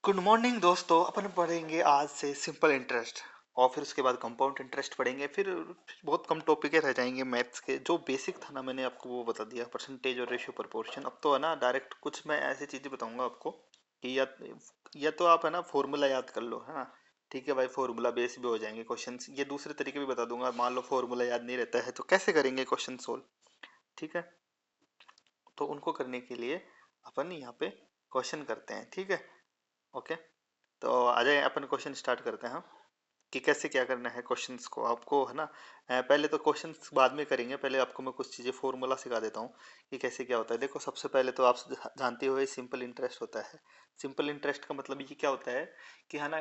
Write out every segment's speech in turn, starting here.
Good morning दोस्तों। अपन पढ़ेंगे आज से सिंपल इंटरेस्ट और फिर उसके बाद कंपाउंड इंटरेस्ट पढ़ेंगे। फिर बहुत कम टॉपिक रह जाएंगे मैथ्स के। जो बेसिक था ना मैंने आपको वो बता दिया, परसेंटेज और रेशियो प्रोपोर्शन। अब तो है ना डायरेक्ट कुछ मैं ऐसी चीज़ें बताऊंगा आपको कि या तो आप है ना फॉर्मूला याद कर लो, है ना। ठीक है भाई, फॉर्मूला बेस भी हो जाएंगे क्वेश्चन। ये दूसरे तरीके भी बता दूंगा। मान लो फॉर्मूला याद नहीं रहता है तो कैसे करेंगे क्वेश्चन सोल्व। ठीक है, तो उनको करने के लिए अपन यहाँ पे क्वेश्चन करते हैं। ठीक है, ओके। तो आ जाए अपन क्वेश्चन स्टार्ट करते हैं कि कैसे क्या करना है क्वेश्चंस को आपको, है ना। पहले तो क्वेश्चंस बाद में करेंगे, पहले आपको मैं कुछ चीज़ें फॉर्मूला सिखा देता हूँ कि कैसे क्या होता है। देखो, सबसे पहले तो आप जानते हो सिंपल इंटरेस्ट होता है। सिंपल इंटरेस्ट का मतलब ये क्या होता है कि है ना,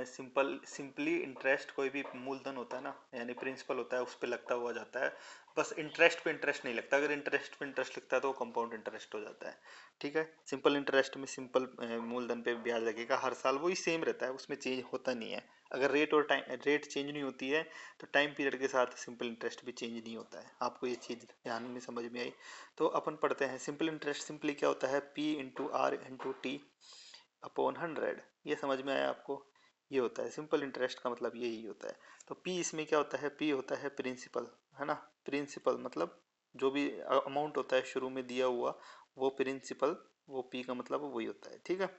सिंपली इंटरेस्ट कोई भी मूलधन होता है ना, यानी प्रिंसिपल होता है, उस पर लगता हुआ जाता है। बस इंटरेस्ट पे इंटरेस्ट नहीं लगता। अगर इंटरेस्ट पे इंटरेस्ट लगता है तो वो कंपाउंड इंटरेस्ट हो जाता है। ठीक है, सिंपल इंटरेस्ट में सिंपल मूलधन पे ब्याज लगेगा हर साल, वही सेम रहता है, उसमें चेंज होता नहीं है। अगर रेट चेंज नहीं होती है तो टाइम पीरियड के साथ सिंपल इंटरेस्ट भी चेंज नहीं होता है। आपको ये चीज़ ध्यान में समझ में आई। तो अपन पढ़ते हैं सिंपल इंटरेस्ट सिंपली क्या होता है, P into R into T upon 100। ये समझ में आया आपको। ये होता है सिंपल इंटरेस्ट का मतलब, यही होता है। तो पी इसमें क्या होता है, पी होता है प्रिंसिपल, है ना। प्रिंसिपल मतलब जो भी अमाउंट होता है शुरू में दिया हुआ, वो प्रिंसिपल, वो पी का मतलब वही होता है। ठीक है,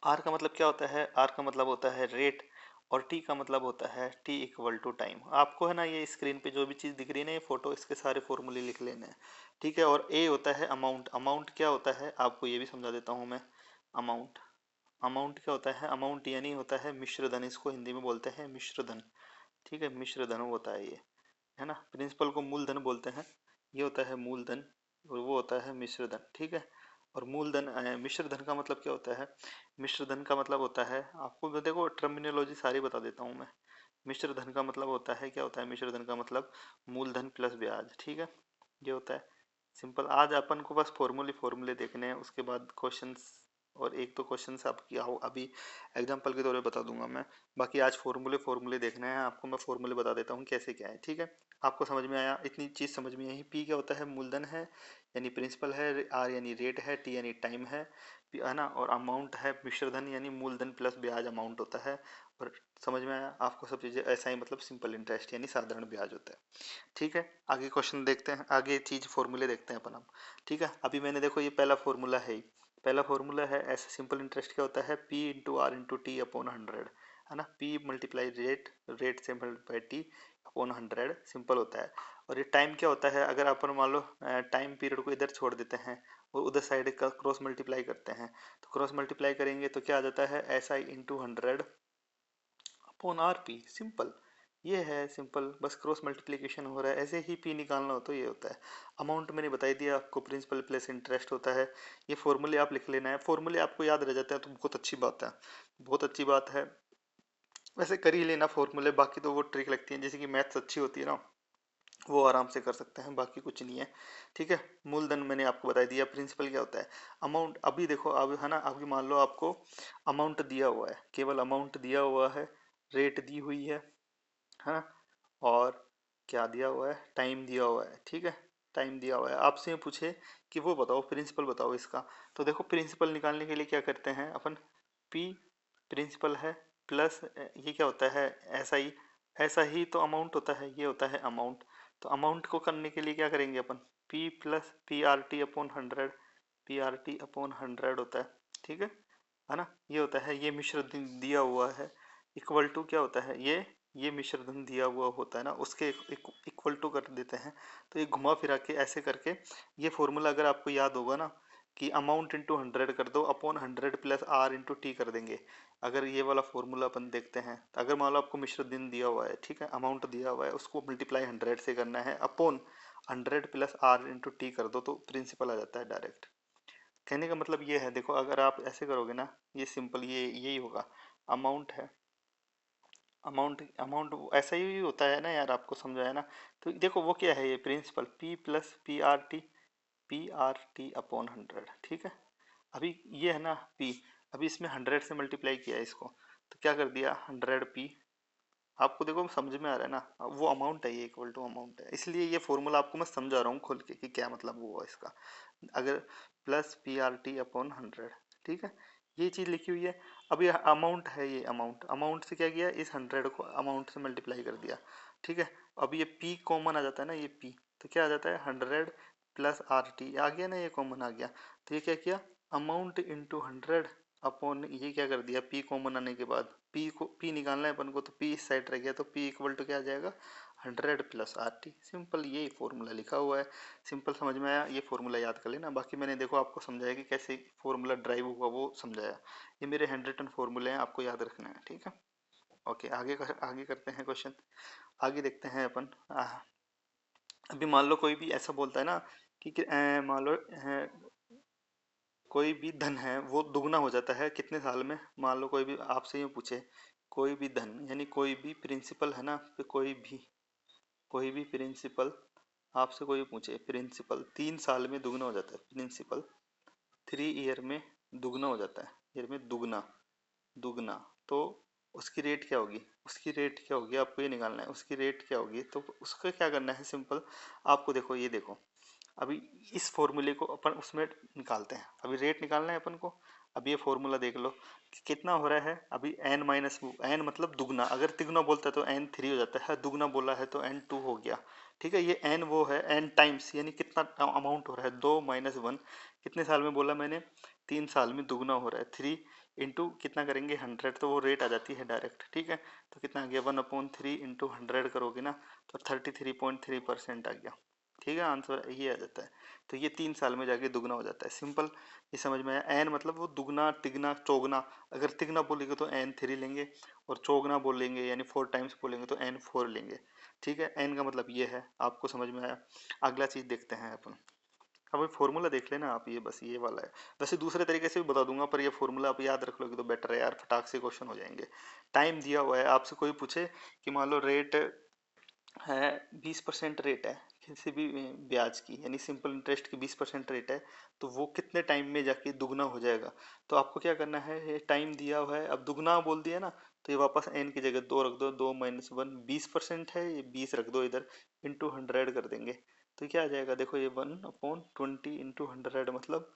आर का मतलब क्या होता है, आर का मतलब होता है रेट, और टी का मतलब होता है टी इक्वल टू टाइम। आपको है ना ये स्क्रीन पे जो भी चीज़ दिख रही है ना, ये फोटो, इसके सारे फॉर्मूले लिख लेने हैं। ठीक है, और ए होता है अमाउंट। अमाउंट क्या होता है आपको ये भी समझा देता हूँ मैं। अमाउंट, अमाउंट क्या होता है, अमाउंट यानी होता है मिश्र धन, इसको हिंदी में बोलते हैं मिश्र धन। ठीक है, मिश्र धन होता है ये, है ना। प्रिंसिपल को मूलधन बोलते हैं, ये होता है मूलधन, और वो होता है मिश्र धन। ठीक है, और मूलधन मिश्र धन का मतलब क्या होता है, मिश्र धन का मतलब होता है, आपको देखो टर्मिनोलॉजी सारी बता देता हूँ मैं। मिश्र धन का मतलब होता है, क्या होता है मिश्र धन का मतलब, मूलधन प्लस ब्याज। ठीक है, ये होता है सिंपल। आज अपन को बस फॉर्मूले फॉर्मूले देखने हैं, उसके बाद क्वेश्चंस, और एक तो क्वेश्चंस आपकी आओ अभी एग्जांपल के तौर पे बता दूंगा मैं। बाकी आज फॉर्मूले फॉर्मूले देखना है आपको, मैं फॉर्मूले बता देता हूँ कैसे क्या है। ठीक है, आपको समझ में आया, इतनी चीज़ समझ में आई। पी क्या होता है, मूलधन है यानी प्रिंसिपल है, आर यानी रेट है, टी यानी टाइम है ना, और अमाउंट है मिश्रधन यानी मूलधन प्लस ब्याज अमाउंट होता है। और समझ में आया आपको सब चीज़ें, ऐसा ही मतलब सिंपल इंटरेस्ट यानी साधारण ब्याज होता है। ठीक है, आगे क्वेश्चन देखते हैं, आगे चीज फॉर्मूले देखते हैं अपन अब। ठीक है, अभी मैंने देखो ये पहला फॉर्मूला है ही, पहला फॉर्मूला है ऐसे सिंपल इंटरेस्ट क्या होता है, P into R into T upon 100, है ना। पी मल्टीप्लाई रेट, रेट से मल्टीप्लाई टी अपॉन 100, सिंपल होता है। और ये टाइम क्या होता है, अगर अपन मान लो टाइम पीरियड को इधर छोड़ देते हैं और उधर साइड का क्रॉस मल्टीप्लाई करते हैं, तो क्रॉस मल्टीप्लाई करेंगे तो क्या आ जाता है, S I into 100 upon R P. Simple, ये है सिंपल, बस क्रॉस मल्टीप्लिकेशन हो रहा है। ऐसे ही पी निकालना हो तो ये होता है। अमाउंट मैंने बता ही दिया आपको, प्रिंसिपल प्लस इंटरेस्ट होता है। ये फॉर्मूले आप लिख लेना है, फॉर्मूले आपको याद रह जाते हैं तो बहुत अच्छी बात है, बहुत अच्छी बात है। वैसे कर ही लेना फॉर्मूले, बाकी तो वो ट्रिक लगती है, जैसे कि मैथ्स अच्छी होती है ना, वो आराम से कर सकते हैं, बाकी कुछ नहीं है। ठीक है, मूलधन मैंने आपको बता दिया, प्रिंसिपल क्या होता है, अमाउंट। अभी देखो अब है ना, अभी मान लो आपको अमाउंट दिया हुआ है, केवल अमाउंट दिया हुआ है, रेट दी हुई है ना, और क्या दिया हुआ है, टाइम दिया हुआ है। ठीक है, टाइम दिया हुआ है, आपसे ये पूछे कि वो बताओ प्रिंसिपल बताओ इसका, तो देखो प्रिंसिपल निकालने के लिए क्या करते हैं अपन, पी प्रिंसिपल है प्लस ये क्या होता है, ऐसा ही, ऐसा ही तो अमाउंट होता है, ये होता है अमाउंट। तो अमाउंट को करने के लिए क्या करेंगे अपन, p plus P R T upon 100, p R T upon 100 होता है। ठीक है ना, ये होता है, ये मिश्र दिया हुआ है, इक्वल टू क्या होता है, ये मिश्र धन दिया हुआ होता है ना, उसके इक्वल टू कर देते हैं। तो ये घुमा फिरा के ऐसे करके, ये फॉर्मूला अगर आपको याद होगा ना कि अमाउंट इंटू 100 कर दो upon 100 plus R into T कर देंगे। अगर ये वाला फॉर्मूला अपन देखते हैं, तो अगर मान लो आपको मिश्र दिन दिया हुआ है, ठीक है, अमाउंट दिया हुआ है, उसको मल्टीप्लाई 100 से करना है upon 100 plus R into T कर दो, तो प्रिंसिपल आ जाता है डायरेक्ट। कहने का मतलब ये है, देखो अगर आप ऐसे करोगे ना, ये सिंपल ये यही होगा, अमाउंट है, अमाउंट अमाउंट ऐसा ही होता है ना यार, आपको समझाया ना। तो देखो वो क्या है, ये principal P plus P R T upon 100। ठीक है, अभी ये है ना पी, अभी इसमें 100 से मल्टीप्लाई किया है इसको, तो क्या कर दिया 100 पी। आपको देखो समझ में आ रहा है ना, वो अमाउंट है, ये इक्वल टू अमाउंट है, इसलिए ये फॉर्मूला आपको मैं समझा रहा हूँ खोल के कि क्या मतलब हुआ इसका। अगर plus P R T upon 100, ठीक है, ये चीज़ लिखी हुई है। अब ये अमाउंट है, ये अमाउंट से क्या किया, इस 100 को अमाउंट से मल्टीप्लाई कर दिया। ठीक है, अब ये पी कॉमन आ जाता है ना, ये पी तो क्या आ जाता है 100 प्लस आर टी आ गया ना, ये कॉमन आ गया। तो ये क्या किया, अमाउंट इंटू 100 अपॉन ये क्या कर दिया, पी कॉमन आने के बाद पी को पी निकालना है अपन को, तो पी इस साइड रह गया, तो पी इक्वल टू क्या आ जाएगा 100 प्लस आर टी। सिंपल ये फॉर्मूला लिखा हुआ है। सिंपल समझ में आया, ये फॉर्मूला याद कर लेना। बाकी मैंने देखो आपको समझाया कि कैसे फॉर्मूला ड्राइव हुआ वो समझाया। ये मेरे हैंड रिटन फॉर्मूले हैं, आपको याद रखना है। ठीक है, ओके, आगे करते हैं क्वेश्चन। आगे देखते हैं अपन। अभी मान लो कोई भी ऐसा बोलता है ना कि मान लो कोई भी धन है वो दुगना हो जाता है कितने साल में। मान लो कोई भी आपसे यूँ पूछे, कोई भी धन यानी कोई भी प्रिंसिपल है ना, तो कोई भी प्रिंसिपल आपसे कोई पूछे, प्रिंसिपल 3 साल में दुगना हो जाता है, प्रिंसिपल 3 ईयर में दुगना हो जाता है, ईयर में दुगना दुगना, तो उसकी रेट क्या होगी, उसकी रेट क्या होगी आपको ये निकालना है, उसकी रेट क्या होगी। तो उसका क्या करना है, सिंपल आपको देखो, ये देखो अभी इस फॉर्मूले को अपन उसमें निकालते हैं। अभी रेट निकालना है अपन को। अभी ये फॉर्मूला देख लो कि कितना हो रहा है। अभी एन माइनस एन मतलब दुगना, अगर तिगुना बोलता है तो एन 3 हो जाता है, दुगना बोला है तो एन 2 हो गया। ठीक है, ये एन वो है, एन टाइम्स यानी कितना अमाउंट हो रहा है, 2 - 1 कितने साल में बोला मैंने, 3 साल में दुगना हो रहा है। 3 इंटू कितना करेंगे 100, तो वो रेट आ जाती है डायरेक्ट। ठीक है, तो कितना आ गया 1/3 इंटू 100 करोगे ना, तो 33.3% आ गया। ठीक है, आंसर ये आ जाता है। तो ये 3 साल में जाके दुगना हो जाता है। सिंपल, ये समझ में आया। एन मतलब वो दुगना तिगना चौगना, अगर तिगना बोलेंगे तो एन 3 लेंगे, और चौगना बोलेंगे यानी 4 टाइम्स बोलेंगे तो एन 4 लेंगे। ठीक है, एन का मतलब ये है, आपको समझ में आया। अगला चीज देखते हैं अपन। अब फॉर्मूला देख लेना आप, ये बस ये वाला है। वैसे दूसरे तरीके से भी बता दूंगा, पर ये फॉर्मूला आप याद रख लोगे तो बेटर है यार, फटाक से क्वेश्चन हो जाएंगे। टाइम दिया हुआ है, आपसे कोई पूछे कि मान लो रेट है 20% रेट है किसी भी ब्याज की, यानी सिंपल इंटरेस्ट की 20% रेट है, तो वो कितने टाइम में जाके दुगना हो जाएगा। तो आपको क्या करना है, ये टाइम दिया हुआ है, अब दुगना बोल दिया ना, तो ये वापस एन की जगह 2 रख दो, 2 - 1 20% है, ये 20 रख दो इधर, इंटू 100 कर देंगे। तो क्या आ जाएगा देखो, ये 1/20 इंटू 100 मतलब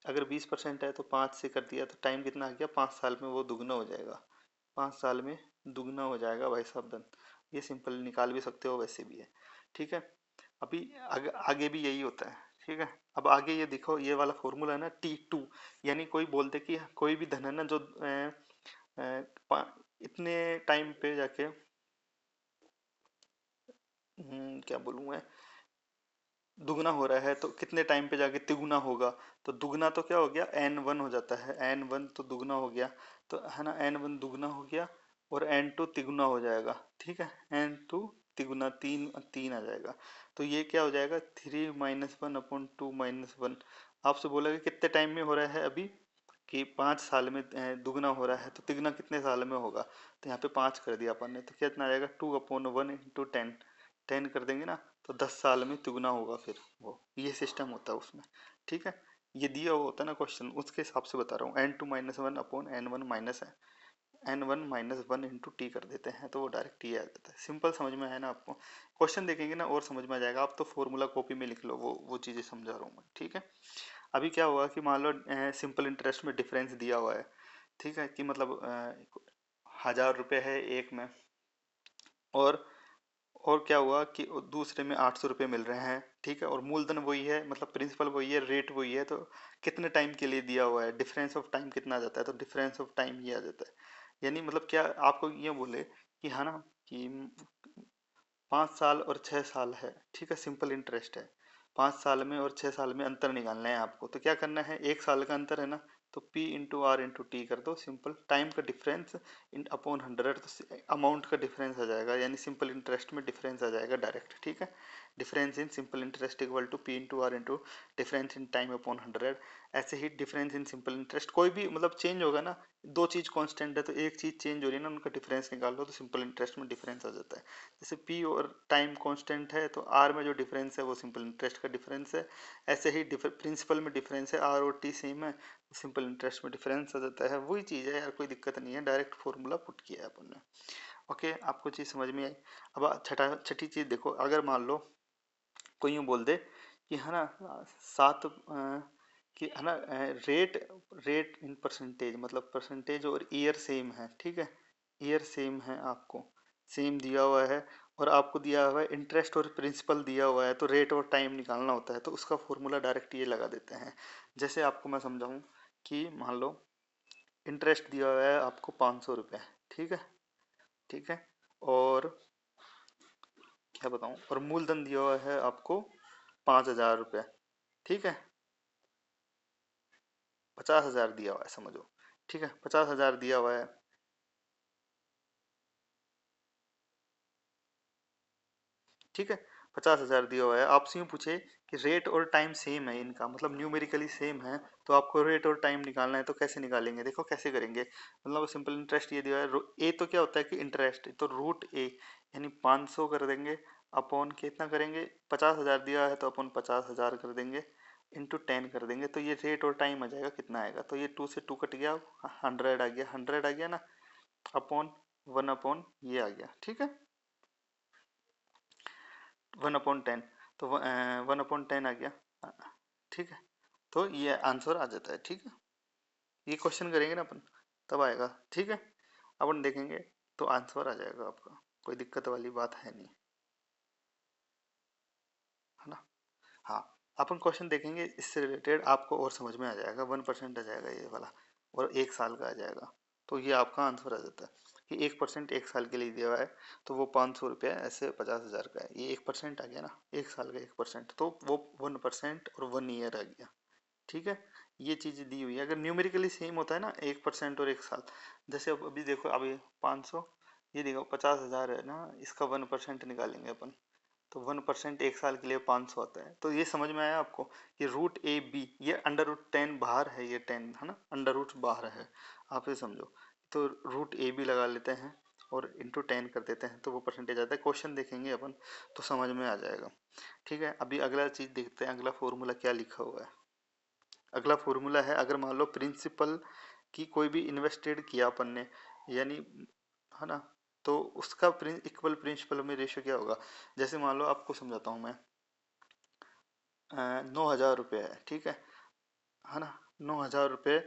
अगर 20% है तो 5 से कर दिया, तो टाइम कितना आ गया, 5 साल में वो दुगना हो जाएगा। 5 साल में दुगना हो जाएगा भाई साहब धन। ये सिंपल निकाल भी सकते हो, वैसे भी है। ठीक है, अभी आगे भी यही होता है। ठीक है, अब आगे ये देखो, ये वाला फॉर्मूला है ना T2, यानी कोई बोलते कि कोई भी धन है ना जो इतने टाइम पे जाके क्या बोलूँ मैं, दुगना हो रहा है, तो कितने टाइम पे जाके तिगुना होगा। तो दुगना तो क्या हो गया n1 हो जाता है, n1 तो दुगना हो गया, तो है ना n1 दुगना हो गया, और n2 तिगुना हो जाएगा। ठीक है, n2 तिगुना, तीन तीन आ जाएगा। तो ये क्या हो जाएगा 3 - 1/2 - 1। आपसे बोला कि कितने टाइम में हो रहा है अभी, कि 5 साल में दुगना हो रहा है, तो तिगुना कितने साल में होगा। तो यहाँ पे 5 कर दिया अपन ने, तो कितना आ जाएगा 2/1 इंटू 10, 10 कर देंगे ना, तो 10 साल में तिगुना होगा फिर वो, ये सिस्टम होता है उसमें। ठीक है, ये दिया हुआ होता है ना क्वेश्चन, उसके हिसाब से बता रहा हूँ। n2 - 1/n1 - 1 इंटू टी कर देते हैं, तो वो डायरेक्ट टी आ जाता है। सिंपल समझ में आया ना आपको। क्वेश्चन देखेंगे ना और समझ में आ जाएगा। आप तो फॉर्मूला कॉपी में लिख लो, वो चीज़ें समझा रहा हूँ मैं। ठीक है, अभी क्या हुआ कि मान लो सिंपल इंटरेस्ट में डिफरेंस दिया हुआ है। ठीक है, कि मतलब 1000 रुपये है एक में, और क्या हुआ कि दूसरे में 800 रुपये मिल रहे हैं। ठीक है, और मूलधन वही है, मतलब प्रिंसिपल वही है, रेट वही है, तो कितने टाइम के लिए दिया हुआ है, डिफरेंस ऑफ टाइम कितना आ जाता है, तो डिफरेंस ऑफ टाइम ये आ जाता है। यानी मतलब क्या आपको ये बोले कि है ना, कि 5 साल और 6 साल है। ठीक है, सिंपल इंटरेस्ट है, 5 साल में और 6 साल में अंतर निकालना है आपको। तो क्या करना है, 1 साल का अंतर है ना, तो P into R into T कर दो। सिंपल टाइम का डिफरेंस इन अपॉन 100, तो अमाउंट का डिफरेंस आ जाएगा, यानी सिंपल इंटरेस्ट में डिफरेंस आ जाएगा डायरेक्ट। ठीक है, difference in simple interest equal to P into R into difference in time upon 100। ऐसे ही डिफरेंस इन सिंपल इंटरेस्ट कोई भी मतलब चेंज होगा ना, दो चीज कांस्टेंट है तो एक चीज चेंज हो रही है ना, उनका डिफरेंस निकाल लो, तो सिंपल इंटरेस्ट में डिफरेंस आ जाता है। जैसे पी और टाइम कांस्टेंट है, तो आर में जो डिफरेंस है वो सिंपल इंटरेस्ट का डिफरेंस है। ऐसे ही प्रिंसिपल में डिफरेंस है, आर और टी सेम है, सिंपल इंटरेस्ट में डिफरेंस आ जाता है। वही चीज़ है यार, कोई दिक्कत नहीं है, डायरेक्ट फॉर्मूला पुट किया है अपन ने। ओके, आपको चीज़ समझ में आई। अब छठी चीज़ देखो, अगर मान लो कोई यूँ बोल दे कि है ना 7 कि है ना, रेट रेट इन परसेंटेज, मतलब परसेंटेज और ईयर सेम है, ठीक है, ईयर सेम है, आपको सेम दिया हुआ है, और आपको दिया हुआ है इंटरेस्ट और प्रिंसिपल दिया हुआ है, तो रेट और टाइम निकालना होता है, तो उसका फॉर्मूला डायरेक्ट ये लगा देते हैं। जैसे आपको मैं समझाऊं कि मान लो इंटरेस्ट दिया हुआ है आपको 500 रुपये, ठीक है, ठीक है, और क्या बताऊं, और मूलधन दिया हुआ है आपको 5,000 रुपये, ठीक है, 50,000 दिया हुआ है समझो, ठीक है, 50,000 दिया हुआ है, ठीक है, 50,000 दिया हुआ है, आपसे यूँ पूछे कि रेट और टाइम सेम है इनका, मतलब न्यूमेरिकली सेम है, तो आपको रेट और टाइम निकालना है, तो कैसे निकालेंगे, देखो कैसे करेंगे, मतलब सिंपल इंटरेस्ट ये दिया है, ए तो क्या होता है कि इंटरेस्ट, तो रूट ए यानी 500 कर देंगे, अपॉन कितना करेंगे, 50,000 दिया है तो अपन 50,000 कर देंगे, इंटू 10 कर देंगे, तो ये रेट और टाइम आ जाएगा, कितना आएगा, तो ये 2 से 2 कट गया, 100 आ गया, 100 आ गया ना, अपॉन 1 अपॉन ये आ गया, ठीक है, 1/10, तो 1/10 आ गया, ठीक है, तो ये आंसर आ जाता है, ठीक है, ये क्वेश्चन करेंगे ना अपन, तब आएगा, ठीक है, अपन देखेंगे तो आंसर आ जाएगा आपका, कोई दिक्कत वाली बात है नहीं, है ना। हाँ, अपन क्वेश्चन देखेंगे इससे रिलेटेड, आपको और समझ में आ जाएगा, 1% आ जाएगा ये वाला, और 1 साल का आ जाएगा, तो ये आपका आंसर आ जाता है कि 1% 1 साल के लिए दिया हुआ है, तो वो 500 रुपये ऐसे 50,000 का है, ये 1% आ गया ना, 1 साल का 1%, तो वो 1% और 1 ईयर आ गया, ठीक है, ये चीज़ दी हुई है, अगर न्यूमेरिकली सेम होता है ना 1% और 1 साल, जैसे अब अभी देखो, अभी 500, ये देखो 50,000 है ना, इसका 1% निकालेंगे अपन, तो 1% 1 साल के लिए 500 आता है, तो ये समझ में आया आपको कि रूट ए बी, ये अंडर रूट 10 बाहर है, ये 10 है ना, अंडर रूट बाहर है, आप ये समझो, तो रूट ए बी लगा लेते हैं और इंटू 10 कर देते हैं, तो वो परसेंटेज आता है, क्वेश्चन देखेंगे अपन तो समझ में आ जाएगा, ठीक है, अभी अगला चीज़ देखते हैं, अगला फॉर्मूला क्या लिखा हुआ है, अगला फॉर्मूला है, अगर मान लो प्रिंसिपल की कोई भी इन्वेस्टेड किया अपन ने, यानी, है ना, तो उसका इक्वल प्रिंसिपल में रेशियो क्या होगा, जैसे मान लो आपको समझाता हूँ मैं, 9,000 रुपये है, ठीक है ना, 9,000 रुपये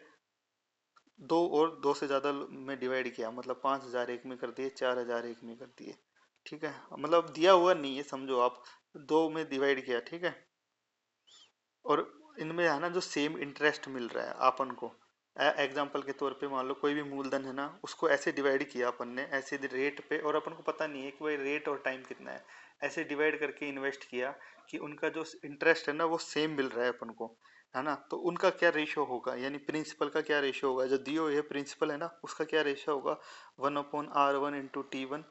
दो और दो से ज़्यादा में डिवाइड किया, मतलब 5,000 एक में कर दिए, 4,000 एक में कर दिए, ठीक है, मतलब दिया हुआ नहीं है समझो आप, दो में डिवाइड किया, ठीक है, और इनमें है ना जो सेम इंटरेस्ट मिल रहा है अपन को, एग्जाम्पल के तौर पे मान लो कोई भी मूलधन है ना, उसको ऐसे डिवाइड किया अपन ने, ऐसे रेट पे, और अपन को पता नहीं है कि भाई रेट और टाइम कितना है, ऐसे डिवाइड करके इन्वेस्ट किया कि उनका जो इंटरेस्ट है ना वो सेम मिल रहा है अपन को, है ना, तो उनका क्या रेशियो होगा, यानी प्रिंसिपल का क्या रेशियो होगा, जो दियो ये प्रिंसिपल है ना उसका क्या रेशियो होगा, 1/R1 × T1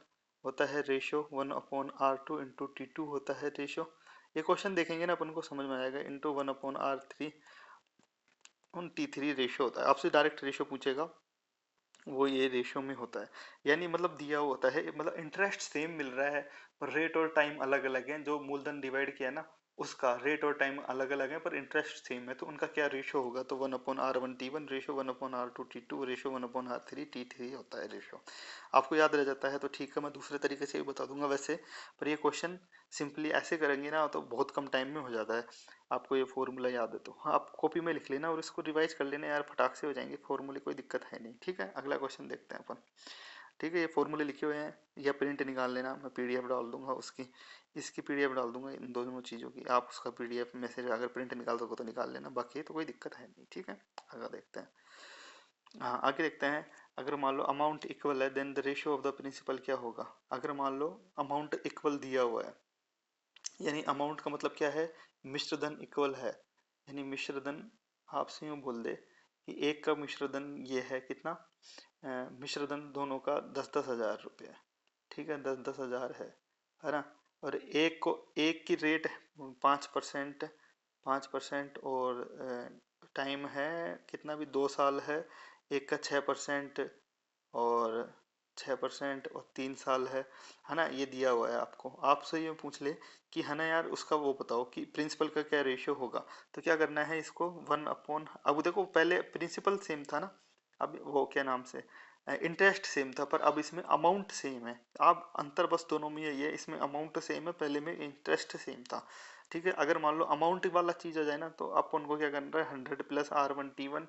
होता है रेशियो, 1/R2 × T2 होता है रेशियो, ये क्वेश्चन देखेंगे ना अपन को समझ में आएगा, इंटू 1/R3 × T3 रेशियो होता है, आपसे डायरेक्ट रेशियो पूछेगा, वो ये रेशियो में होता है, यानी मतलब दिया हुआ होता है, मतलब इंटरेस्ट सेम मिल रहा है पर रेट और टाइम अलग अलग है, जो मूलधन डिवाइड किया ना उसका रेट और टाइम अलग अलग है पर इंटरेस्ट सेम है, तो उनका क्या रेशियो होगा, तो 1/R1 T1 ratio, 1/R2 T2 ratio, 1/R3 T3 होता है रेशियो, आपको याद रह जाता है तो ठीक है, मैं दूसरे तरीके से भी बता दूंगा वैसे, पर ये क्वेश्चन सिंपली ऐसे करेंगे ना तो बहुत कम टाइम में हो जाता है, आपको ये फॉर्मूला याद है तो हाँ आप कॉपी में लिख लेना और इसको रिवाइज कर लेना यार, फटाक से हो जाएंगे फॉर्मूले, कोई दिक्कत है नहीं, ठीक है, अगला क्वेश्चन देखते हैं अपन, ठीक है, ये फॉर्मूले लिखे हुए हैं, या प्रिंट निकाल लेना, मैं पीडीएफ डाल दूंगा उसकी, इसकी पीडीएफ डाल दूंगा, इन दोनों चीज़ों की, आप उसका पीडीएफ में से अगर प्रिंट निकाल सको तो निकाल लेना, बाकी तो कोई दिक्कत है नहीं, ठीक है, आगे देखते हैं, हाँ आगे देखते हैं, अगर मान लो अमाउंट इक्वल है then the ratio of the principal क्या होगा, अगर मान लो अमाउंट इक्वल दिया हुआ है, यानी अमाउंट का मतलब क्या है, मिश्र धन इक्वल है, यानी मिश्र धन आपसे यूँ बोल दे कि एक का मिश्र धन ये है कितना, मिश्र धन दोनों का 10-10 हज़ार रुपये, ठीक है, 10-10 हज़ार है ना, और एक को, एक की रेट 5%, 5%, और टाइम है कितना भी 2 साल है, एक का 6% और 6% और 3 साल है ना, ये दिया हुआ है आपको, आपसे ये पूछ ले कि है ना यार उसका वो बताओ कि प्रिंसिपल का क्या रेशियो होगा, तो क्या करना है इसको 1/, अब देखो पहले प्रिंसिपल सेम था ना, अब वो क्या नाम से इंटरेस्ट सेम था, पर अब इसमें अमाउंट सेम है, अब अंतर बस दोनों में यही है, इसमें अमाउंट सेम है, पहले में इंटरेस्ट सेम था, ठीक है। अगर मान लो अमाउंट वाला चीज हो जाए ना, तो अपन को क्या करना है, 100 + R1 T1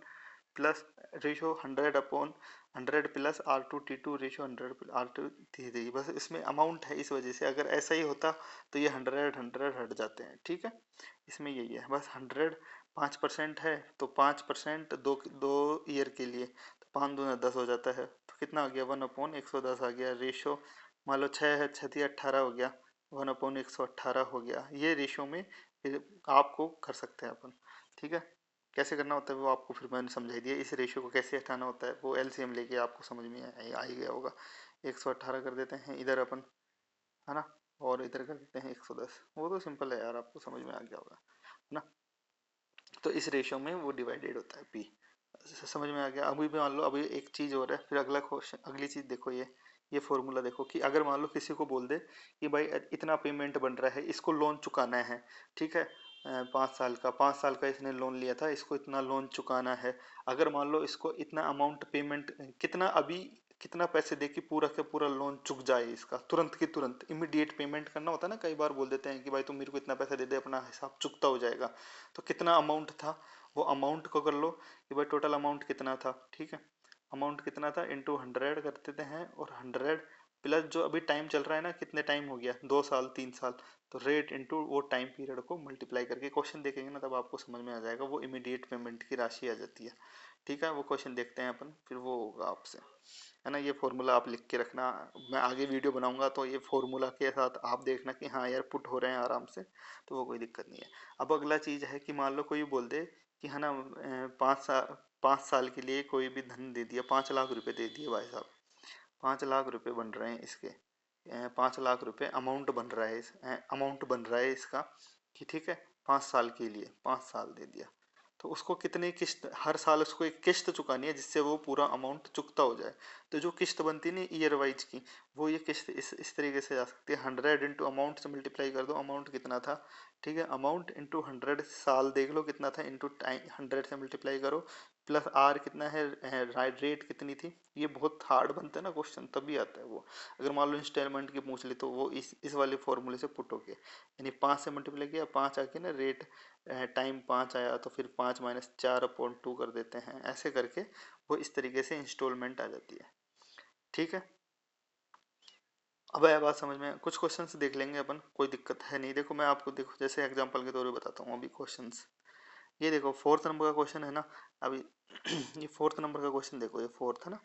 plus ratio 100/100 plus R2 T2 ratio 100/R2 T3। बस इसमें अमाउंट है, इस वजह से अगर ऐसा ही होता तो ये 100 हट जाते हैं। ठीक है, इसमें यही है बस। 100 5% है तो 5% दो ईयर के लिए, तो 5×2 = 10 हो जाता है। तो कितना आ गया, 1/110 आ गया। रेशो मान लो 6 है, 6×3 = 18 हो गया, 1/118 हो गया। ये रेशो में फिर आपको कर सकते हैं अपन। ठीक है, कैसे करना होता है वो आपको फिर मैंने समझाई दिया। इस रेशियो को कैसे हटाना होता है वो एलसीएम लेके आपको समझ में आ ही गया होगा। 118 कर देते हैं इधर अपन, है ना, और इधर कर देते हैं 110। वो तो सिंपल है यार, आपको समझ में आ गया होगा, है ना। तो इस रेशियो में वो डिवाइडेड होता है पी। समझ में आ गया। अभी भी मान लो, अभी एक चीज और है, फिर अगला क्वेश्चन, अगली चीज देखो, ये फॉर्मूला देखो कि अगर मान लो किसी को बोल दे कि भाई इतना पेमेंट बन रहा है, इसको लोन चुकाना है। ठीक है, 5 साल का इसने लोन लिया था, इसको इतना लोन चुकाना है। अगर मान लो इसको इतना अमाउंट पेमेंट, कितना अभी कितना पैसे दे कि पूरा का पूरा लोन चुक जाए इसका, तुरंत की तुरंत इमीडिएट पेमेंट करना होता है ना। कई बार बोल देते हैं कि भाई तुम मेरे को इतना पैसा दे दे, अपना हिसाब चुकता हो जाएगा। तो कितना अमाउंट था, वो अमाउंट को कर लो कि भाई टोटल अमाउंट कितना था। ठीक है, अमाउंट कितना था इंटू 100 कर देते हैं, और 100 प्लस जो अभी टाइम चल रहा है ना, कितने टाइम हो गया, 2 साल 3 साल, तो रेट इंटू वो टाइम पीरियड को मल्टीप्लाई करके क्वेश्चन देखेंगे ना, तब आपको समझ में आ जाएगा। वो इमीडिएट पेमेंट की राशि आ जाती है। ठीक है, वो क्वेश्चन देखते हैं अपन, फिर वो होगा आपसे, है ना। ये फॉर्मूला आप लिख के रखना, मैं आगे वीडियो बनाऊंगा तो ये फॉर्मूला के साथ आप देखना कि हाँ यार पुट हो रहे हैं आराम से, तो वो कोई दिक्कत नहीं है। अब अगला चीज़ है कि मान लो कोई बोल दे कि है ना, 5 साल के लिए कोई भी धन दे दिया, 5 लाख रुपए दे दिए भाई साहब। 5 लाख रुपए बन रहे हैं इसके, 5 लाख रुपए अमाउंट बन रहा है, अमाउंट बन रहा है इसका, कि ठीक है 5 साल के लिए, 5 साल दे दिया। तो उसको कितनी किस्त, हर साल उसको एक किस्त चुकानी है जिससे वो पूरा अमाउंट चुकता हो जाए। तो जो किस्त बनती नहीं ईयर वाइज की, वो ये किस्त इस तरीके से जा सकती है। 100 इंटू अमाउंट से मल्टीप्लाई कर दो, अमाउंट कितना था। ठीक है, अमाउंट इंटू 100, साल देख लो कितना था, इंटू टाइम 100 से मल्टीप्लाई करो, प्लस आर कितना है, रेट कितनी थी। ये बहुत हार्ड बनता है ना क्वेश्चन, तभी आता है वो। अगर मान लो इंस्टॉलमेंट की पूछ ली तो वो इस वाले फॉर्मूले से पुट होके, यानी 5 से मल्टीप्लाई किया, 5 आके ना रेट, टाइम 5 आया तो फिर 5 - 4/2 कर देते हैं, ऐसे करके वो इस तरीके से इंस्टॉलमेंट आ जाती है। ठीक है, अब आया बात समझ में। कुछ क्वेश्चंस देख लेंगे अपन, कोई दिक्कत है नहीं। देखो मैं आपको, देखो जैसे एग्जांपल के तौर पे बताता हूँ अभी क्वेश्चंस। ये देखो 4th नंबर का क्वेश्चन है ना अभी। ये 4th नंबर का क्वेश्चन देखो, ये 4th है ना।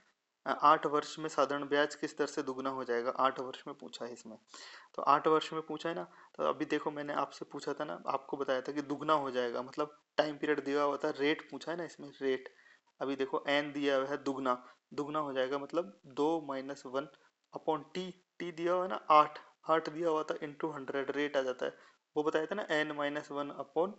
8 वर्ष में साधारण ब्याज किस दर से दुगना हो जाएगा, 8 वर्ष में पूछा है इसमें। तो 8 वर्ष में पूछा है ना, तो अभी देखो मैंने आपसे पूछा था ना, आपको बताया था कि दुगना हो जाएगा, मतलब टाइम पीरियड दिया हुआ था, रेट पूछा है ना इसमें, रेट। अभी देखो एन दिया हुआ है, दुगना, दुगना हो जाएगा मतलब 2 - 1 अपॉन टी। टी दिया हुआ है ना 8, 8 दिया हुआ था, इंटू 100 रेट आ जाता है। वो बताया था ना n - 1 अपॉन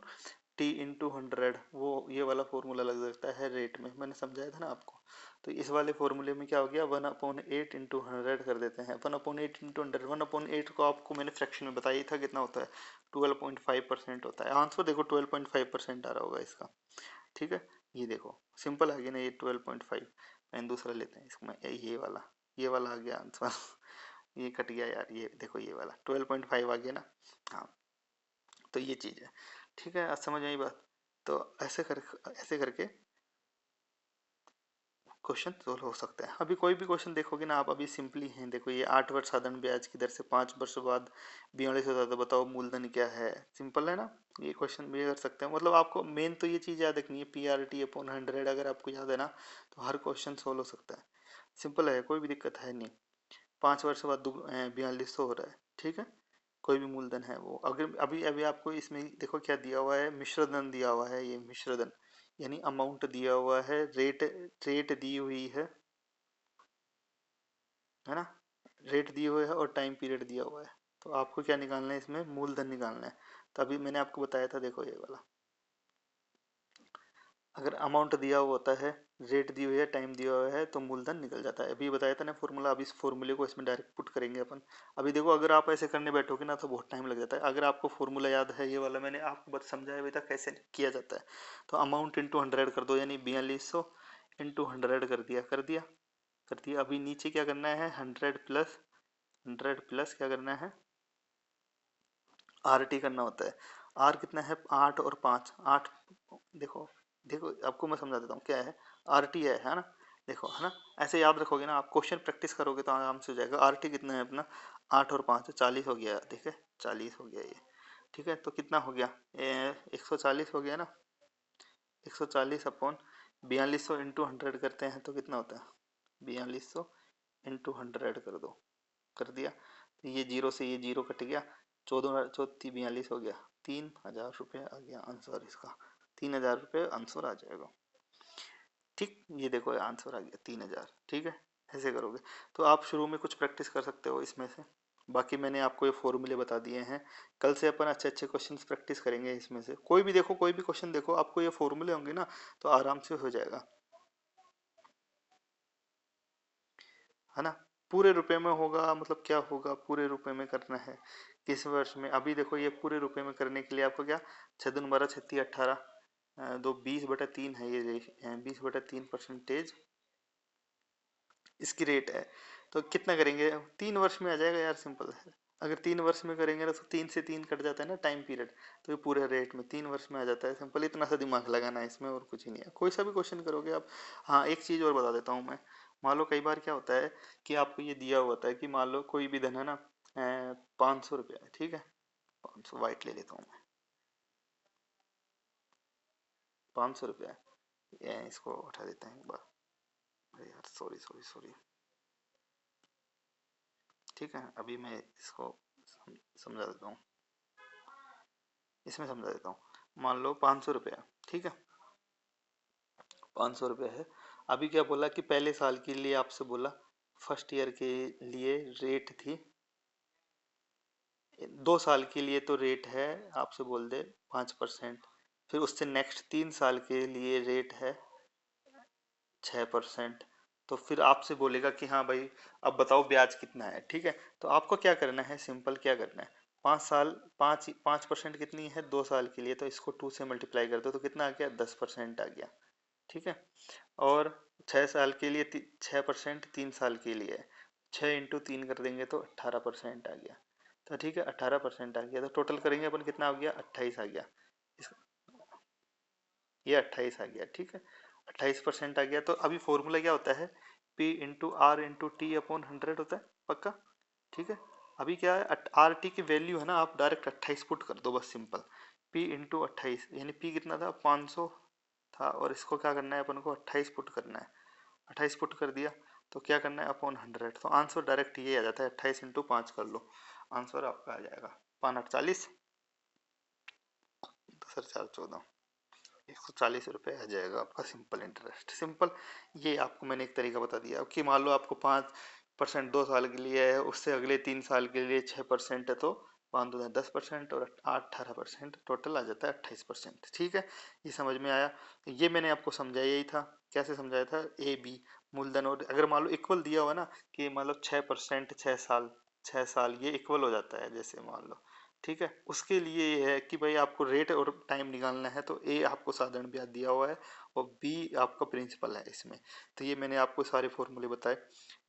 टी इंटू 100, वो ये वाला फॉर्मूला लग सकता है रेट में, मैंने समझाया था ना आपको। तो इस वाले फॉर्मूले में क्या हो गया, 1/8 इंटू 100 कर देते हैं। 1/8 इंटू 100, 1/8 को आपको मैंने फ्रैक्शन में बताया था कितना होता है, 12.5% होता है। आंसर देखो 12.5% आ रहा होगा इसका। ठीक है, ये देखो सिंपल आ गया ना, ये 12.5। मैंने दूसरा लेते हैं इसको, मैं ये वाला आ गया आंसर। ये कट गया यार, ये देखो ये वाला 12.5 आ गया ना। हाँ, तो ये चीज़ है। ठीक है, आज समझ आई बात। तो ऐसे करके क्वेश्चन सोल्व हो सकता है। अभी कोई भी क्वेश्चन देखोगे ना आप, अभी सिंपली हैं। देखो ये 8 वर्ष साधारण ब्याज की दर से 5 वर्ष बाद 42 होता है, तो बताओ मूलधन क्या है। सिंपल है ना, ये क्वेश्चन भी कर सकते हैं। मतलब आपको मेन तो ये चीज़ याद रखनी है, PRT/100 अगर आपको याद है ना, तो हर क्वेश्चन सोल्व हो सकता है। सिंपल है, कोई भी दिक्कत है नहीं। 5 वर्ष बाद 4200 हो रहा है। ठीक है, कोई भी मूलधन है वो। अगर अभी अभी आपको इसमें देखो क्या दिया हुआ है, मिश्रधन दिया हुआ है, ये मिश्रधन यानी अमाउंट दिया हुआ है, रेट रेट दी हुई है ना, रेट दिए हुए है और टाइम पीरियड दिया हुआ है। तो आपको क्या निकालना है, इसमें मूलधन निकालना है। तो अभी मैंने आपको बताया था, देखो ये वाला, अगर अमाउंट दिया हुआ होता है, रेट दी हुई है, टाइम दिया हुआ है, तो मूलधन निकल जाता है। अभी बताया था ना फॉर्मूला, अब इस फॉर्मूले को इसमें डायरेक्ट पुट करेंगे अपन। अभी देखो अगर आप ऐसे करने बैठोगे ना तो बहुत टाइम लग जाता है। अगर आपको फॉर्मूला याद है, ये वाला मैंने आपको बस समझाया अभी तक कैसे किया जाता है। तो अमाउंट इंटू 100 कर दो, यानी 4200 इंटू 100 कर दिया। अभी नीचे क्या करना है, 100 प्लस क्या करना है, RT करना होता है। आर कितना है, 8 और 5, 8। देखो देखो आपको मैं समझा देता हूँ क्या है। आर टी है ना, देखो है ना, ऐसे याद रखोगे ना आप, क्वेश्चन प्रैक्टिस करोगे तो आराम से हो जाएगा। आर टी कितना है अपना, 8 और 5 40 हो गया, ठीक है 40 हो गया ये, ठीक है। तो कितना हो गया, 140 हो गया ना, 140 अपॉन 4200 इंटू 100 करते हैं तो कितना होता है, 4200 इंटू 100 कर दो, कर दिया। तो ये जीरो से ये जीरो कट गया, 14 42 हो गया, 3000 रुपये आ गया आंसर इसका, 3000 रुपये आंसर आ जाएगा। ठीक, ये देखो आंसर आ गया 3000, ठीक है। ऐसे करोगे तो आप शुरू में कुछ प्रैक्टिस कर सकते हो इसमें से। बाकी मैंने आपको ये फॉर्मूले बता दिए हैं, कल से अपन अच्छे अच्छे क्वेश्चंस प्रैक्टिस करेंगे इसमें से। कोई भी देखो, कोई भी क्वेश्चन देखो, आपको ये फॉर्मूले होंगे ना तो आराम से हो जाएगा, है ना। पूरे रुपए में होगा मतलब क्या होगा, पूरे रुपए में करना है किस वर्ष में। अभी देखो ये पूरे रुपए में करने के लिए आपको क्या, 6×2 = 18, दो 20/3 है ये, 20/3% इसकी रेट है। तो कितना करेंगे, 3 वर्ष में आ जाएगा यार, सिंपल है। अगर 3 वर्ष में करेंगे ना तो 3 से 3 कट जाता है ना टाइम पीरियड, तो ये पूरे रेट में 3 वर्ष में आ जाता है, सिंपल। इतना सा दिमाग लगाना है इसमें, और कुछ ही नहीं है। कोई सा भी क्वेश्चन करोगे आप। हाँ एक चीज़ और बता देता हूँ मैं, मान लो कई बार क्या होता है कि आपको ये दिया हुआ होता है कि मान लो कोई भी धन है ना, 500 रुपया है, ठीक है। 500 वाइट ले लेता हूँ मैं, 500 रुपया है, इसको उठा देते हैं एक बार। अरे यार सॉरी सॉरी सॉरी, ठीक है। अभी मैं इसको समझा देता हूँ, इसमें समझा देता हूँ। मान लो 500 रुपया, ठीक है, 500 रुपया है। अभी क्या बोला कि पहले साल के लिए आपसे बोला, फर्स्ट ईयर के लिए रेट थी, 2 साल के लिए तो रेट है, आपसे बोल दे 5%। फिर उससे नेक्स्ट 3 साल के लिए रेट है 6%। तो फिर आपसे बोलेगा कि हाँ भाई अब बताओ ब्याज कितना है, ठीक है। तो आपको क्या करना है, सिंपल क्या करना है, 5 साल, 5% कितनी है, 2 साल के लिए, तो इसको 2 से मल्टीप्लाई कर दो तो कितना आ गया, 10% आ गया, ठीक है। और 6 साल के लिए 6%, 3 साल के लिए 6 × 3 कर देंगे तो 18% आ गया। तो ठीक है 18% आ गया, तो टोटल करेंगे अपन कितना हो गया, 28 आ गया। ये 28 आ गया, ठीक है, 28% आ गया। तो अभी फॉर्मूला क्या होता है, P × R × T/100 होता है, पक्का, ठीक है। अभी क्या है, आर टी की वैल्यू है ना, आप डायरेक्ट 28 पुट कर दो बस, सिंपल। P × 28 यानी P कितना था, 500 था, और इसको क्या करना है अपन को, 28 पुट करना है। 28 पुट कर दिया तो क्या करना है, अपॉन 100, तो आंसर डायरेक्ट ये आ जाता है, 28 × 5 कर लो, आंसर आपका आ जाएगा 5×8 = 40, 10×4 = 14, 140 रुपये आ जाएगा आपका सिंपल इंटरेस्ट, सिंपल। ये आपको मैंने एक तरीका बता दिया कि मान लो आपको 5% 2 साल के लिए है, उससे अगले 3 साल के लिए 6% है, तो 5×2 = 10% और 18%, टोटल आ जाता है 28%, ठीक है। ये समझ में आया। ये मैंने आपको समझाया यही था, कैसे समझाया था, ए बी मूलधन, और अगर मान लो इक्वल दिया हुआ ना कि मान लो 6% 6 साल, 6 साल ये इक्वल हो जाता है, जैसे मान लो, ठीक है। उसके लिए ये है कि भाई आपको रेट और टाइम निकालना है, तो ए आपको साधारण ब्याज दिया हुआ है और बी आपका प्रिंसिपल है इसमें। तो ये मैंने आपको सारे फॉर्मूले बताए।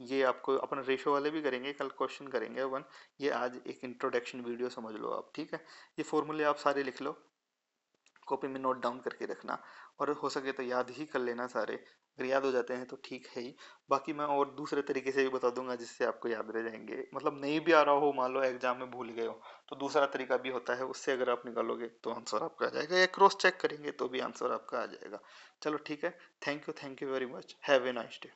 ये आपको अपन रेशो वाले भी करेंगे, कल क्वेश्चन करेंगे वन। ये आज एक इंट्रोडक्शन वीडियो समझ लो आप, ठीक है। ये फॉर्मूले आप सारे लिख लो, कॉपी में नोट डाउन करके रखना, और हो सके तो याद ही कर लेना सारे। अगर याद हो जाते हैं तो ठीक है ही, बाकी मैं और दूसरे तरीके से भी बता दूंगा जिससे आपको याद रह जाएंगे। मतलब नहीं भी आ रहा हो, मान लो एग्जाम में भूल गए हो, तो दूसरा तरीका भी होता है, उससे अगर आप निकालोगे तो आंसर आपका आ जाएगा, या क्रॉस चेक करेंगे तो भी आंसर आपका आ जाएगा। चलो ठीक है, thank you very much, have a nice day.